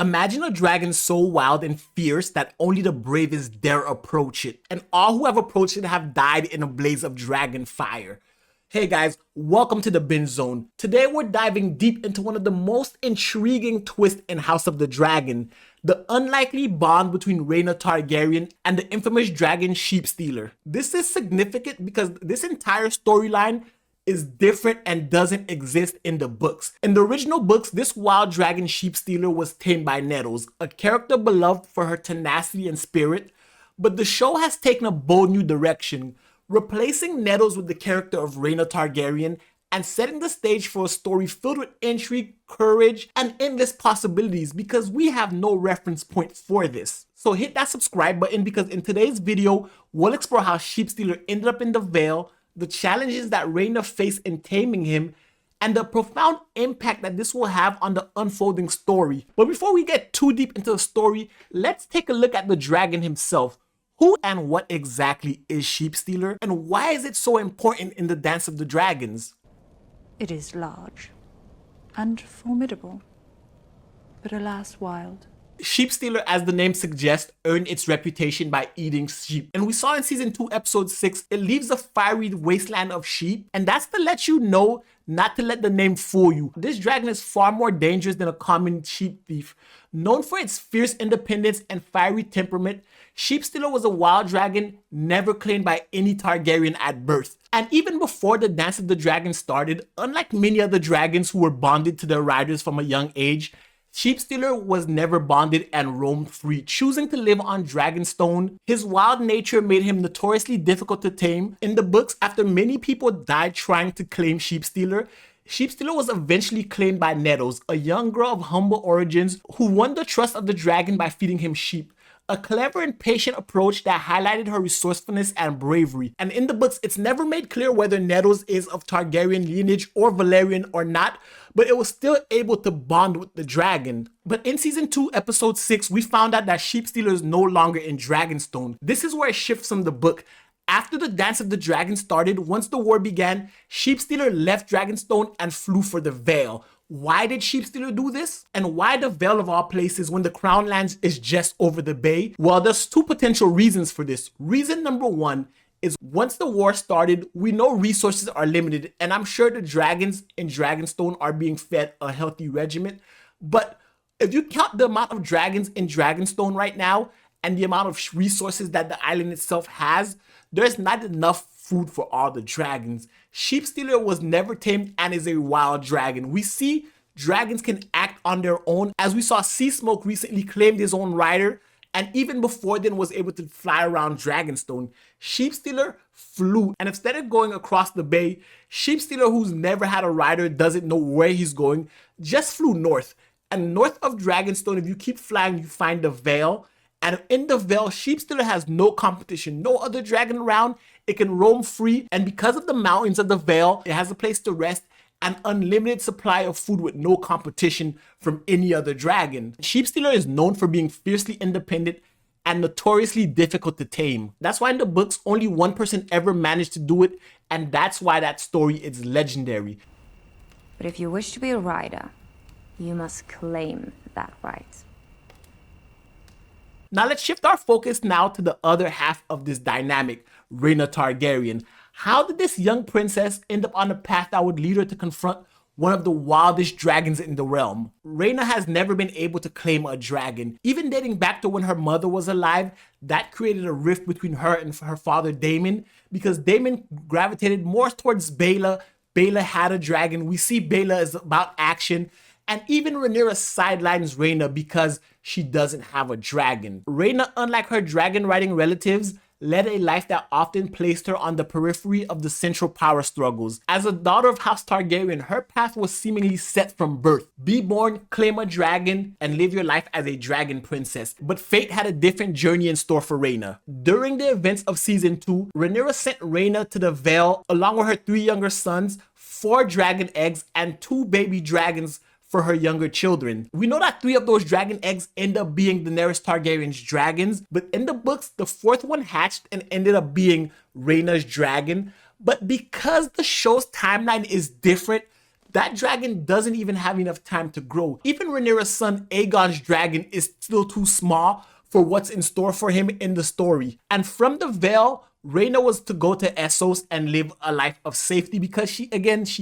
Imagine a dragon so wild and fierce that only the bravest dare approach it, and all who have approached it have died in a blaze of dragon fire. Hey guys, welcome to the Binge Zone. Today we're diving deep into one of the most intriguing twists in House of the Dragon, the unlikely bond between Rhaena Targaryen and the infamous dragon Sheepstealer. This is significant because this entire storyline is different and doesn't exist in the books. In the original books, this wild dragon Sheepstealer was tamed by Nettles, a character beloved for her tenacity and spirit, but the show has taken a bold new direction, replacing Nettles with the character of Raina Targaryen and setting the stage for a story filled with intrigue, courage, and endless possibilities because we have no reference point for this. So hit that subscribe button because in today's video, we'll explore how Sheepstealer ended up in the Vale, the challenges that Rhaena faced in taming him, and the profound impact that this will have on the unfolding story. But before we get too deep into the story, let's take a look at the dragon himself. Who and what exactly is Sheepstealer, and why is it so important in the Dance of the Dragons? It is large and formidable, but alas wild. Sheepstealer, as the name suggests, earned its reputation by eating sheep. And we saw in season 2, episode 6, it leaves a fiery wasteland of sheep. And that's to let you know not to let the name fool you. This dragon is far more dangerous than a common sheep thief. Known for its fierce independence and fiery temperament, Sheepstealer was a wild dragon never claimed by any Targaryen at birth. And even before the Dance of the Dragon started, unlike many other dragons who were bonded to their riders from a young age, Sheepstealer was never bonded and roamed free, choosing to live on Dragonstone. His wild nature made him notoriously difficult to tame. In the books, after many people died trying to claim Sheepstealer, Sheepstealer was eventually claimed by Nettles, a young girl of humble origins who won the trust of the dragon by feeding him sheep. A clever and patient approach that highlighted her resourcefulness and bravery. And in the books, it's never made clear whether Nettles is of Targaryen lineage or Valyrian or not, but it was still able to bond with the dragon. But in season 2, episode 6, we found out that Sheepstealer is no longer in Dragonstone. This is where it shifts from the book. After the Dance of the Dragon started, once the war began, Sheepstealer left Dragonstone and flew for the Vale. Why did Sheepstealer do this? And why the Vale of all places when the Crown Lands is just over the bay? Well, there's two potential reasons for this. Reason number one is once the war started, we know resources are limited, and I'm sure the dragons in Dragonstone are being fed a healthy regimen. But if you count the amount of dragons in Dragonstone right now and the amount of resources that the island itself has, there's not enough food for all the dragons. Sheepstealer was never tamed and is a wild dragon. We see dragons can act on their own, as we saw Sea Smoke recently claimed his own rider, and even before then was able to fly around Dragonstone. Sheepstealer flew, and instead of going across the bay, Sheepstealer, who's never had a rider, doesn't know where he's going, just flew north. And north of Dragonstone, if you keep flying, you find the Vale. And in the Vale, Sheepstealer has no competition, no other dragon around. It can roam free, and because of the mountains of the Vale, it has a place to rest, an unlimited supply of food with no competition from any other dragon. Sheepstealer is known for being fiercely independent and notoriously difficult to tame. That's why in the books, only one person ever managed to do it, and that's why that story is legendary. But if you wish to be a rider, you must claim that right. Now let's shift our focus now to the other half of this dynamic, Rhaena Targaryen. How did this young princess end up on a path that would lead her to confront one of the wildest dragons in the realm? Rhaena has never been able to claim a dragon. Even dating back to when her mother was alive, that created a rift between her and her father Daemon, because Daemon gravitated more towards Baela. Baela had a dragon. We see Baela is about action. And even Rhaenyra sidelines Rhaena because she doesn't have a dragon. Rhaena, unlike her dragon riding relatives, led a life that often placed her on the periphery of the central power struggles. As a daughter of House Targaryen, her path was seemingly set from birth. Be born, claim a dragon, and live your life as a dragon princess. But fate had a different journey in store for Rhaena. During the events of season 2, Rhaenyra sent Rhaena to the Vale along with her 3 younger sons, 4 dragon eggs, and 2 baby dragons for her younger children. We know that 3 of those dragon eggs end up being Daenerys Targaryen's dragons, but in the books, the 4th one hatched and ended up being Rhaena's dragon. But because the show's timeline is different, that dragon doesn't even have enough time to grow. Even Rhaenyra's son Aegon's dragon is still too small for what's in store for him in the story. And from the Vale, Rhaena was to go to Essos and live a life of safety because she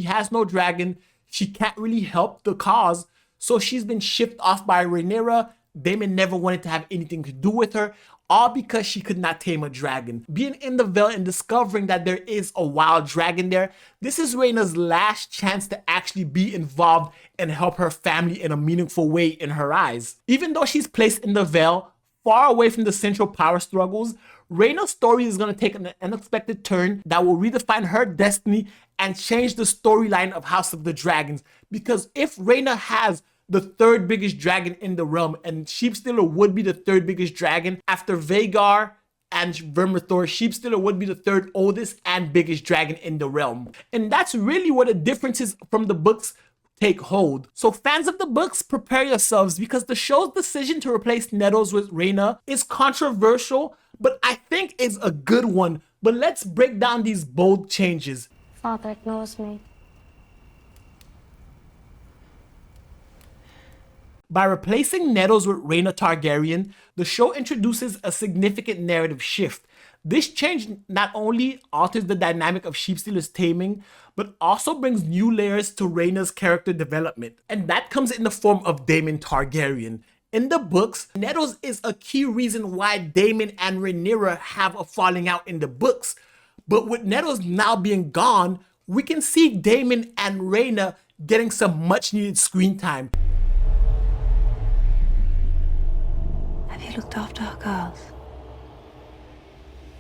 has no dragon. She can't really help the cause. So she's been shipped off by Rhaenyra. Daemon never wanted to have anything to do with her, all because she could not tame a dragon. Being in the Vale and discovering that there is a wild dragon there, this is Rhaena's last chance to actually be involved and help her family in a meaningful way in her eyes. Even though she's placed in the Vale, far away from the central power struggles, Rhaena's story is going to take an unexpected turn that will redefine her destiny and change the storyline of House of the Dragons. Because if Rhaena has the third biggest dragon in the realm, and Sheepstealer would be the third biggest dragon after Vhagar and Vermithor, Sheepstealer would be the third oldest and biggest dragon in the realm. And that's really where the differences from the books take hold. So fans of the books, prepare yourselves, because the show's decision to replace Nettles with Rhaena is controversial, but I think it's a good one. But let's break down these bold changes. Father ignores me. By replacing Nettles with Raina Targaryen, the show introduces a significant narrative shift. This change not only alters the dynamic of Sheepstealer's taming, but also brings new layers to Rhaena's character development. And that comes in the form of Daemon Targaryen. In the books, Nettles is a key reason why Daemon and Rhaenyra have a falling out in the books. But with Nettles now being gone, we can see Daemon and Rhaena getting some much needed screen time. Have you looked after our girls?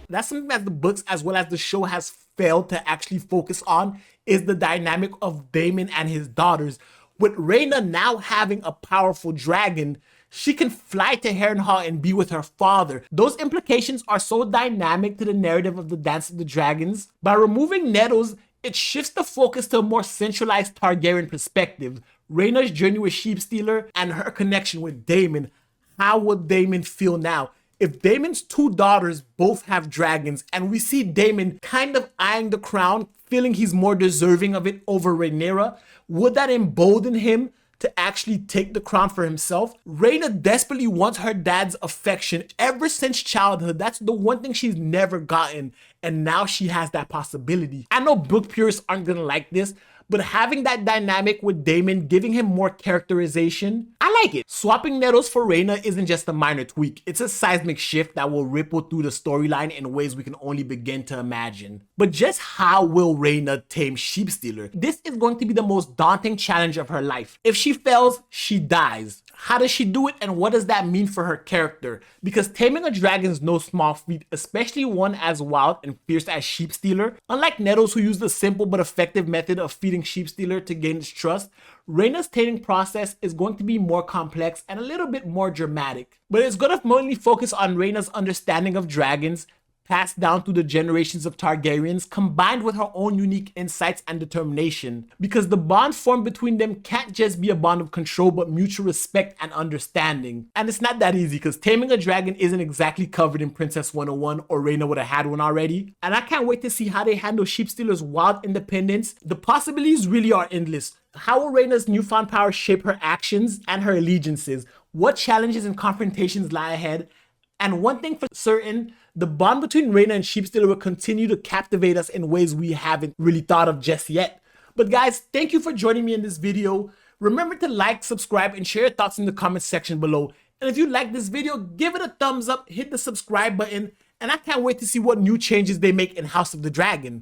That's something that the books as well as the show has failed to actually focus on, is the dynamic of Daemon and his daughters. With Rhaena now having a powerful dragon, she can fly to Harrenhal and be with her father. Those implications are so dynamic to the narrative of the Dance of the Dragons. By removing Nettles, it shifts the focus to a more centralized Targaryen perspective. Rhaena's journey with Sheepstealer and her connection with Daemon. How would Daemon feel now? If Daemon's two daughters both have dragons and we see Daemon kind of eyeing the crown, feeling he's more deserving of it over Rhaenyra, would that embolden him to actually take the crown for himself? Rhaena desperately wants her dad's affection ever since childhood. That's the one thing she's never gotten, and now she has that possibility. I know book purists aren't gonna like this, but having that dynamic with Daemon, giving him more characterization, I like it. Swapping Nettles for Rhaena isn't just a minor tweak. It's a seismic shift that will ripple through the storyline in ways we can only begin to imagine. But just how will Rhaena tame Sheepstealer? This is going to be the most daunting challenge of her life. If she fails, she dies. How does she do it, and what does that mean for her character? Because taming a dragon is no small feat, especially one as wild and fierce as Sheepstealer. Unlike Nettles, who used the simple but effective method of feeding Sheepstealer to gain its trust, Rhaena's taming process is going to be more complex and a little bit more dramatic. But it's going to mainly focus on Rhaena's understanding of dragons, passed down through the generations of Targaryens, combined with her own unique insights and determination. Because the bond formed between them can't just be a bond of control, but mutual respect and understanding. And it's not that easy, because taming a dragon isn't exactly covered in Princess 101, or Rhaena would have had one already. And I can't wait to see how they handle Sheepstealer's wild independence. The possibilities really are endless. How will Rhaena's newfound power shape her actions and her allegiances? What challenges and confrontations lie ahead? And one thing for certain, the bond between Rhaena and Sheepstealer will continue to captivate us in ways we haven't really thought of just yet. But guys, thank you for joining me in this video. Remember to like, subscribe, and share your thoughts in the comment section below. And if you like this video, give it a thumbs up, hit the subscribe button, and I can't wait to see what new changes they make in House of the Dragon.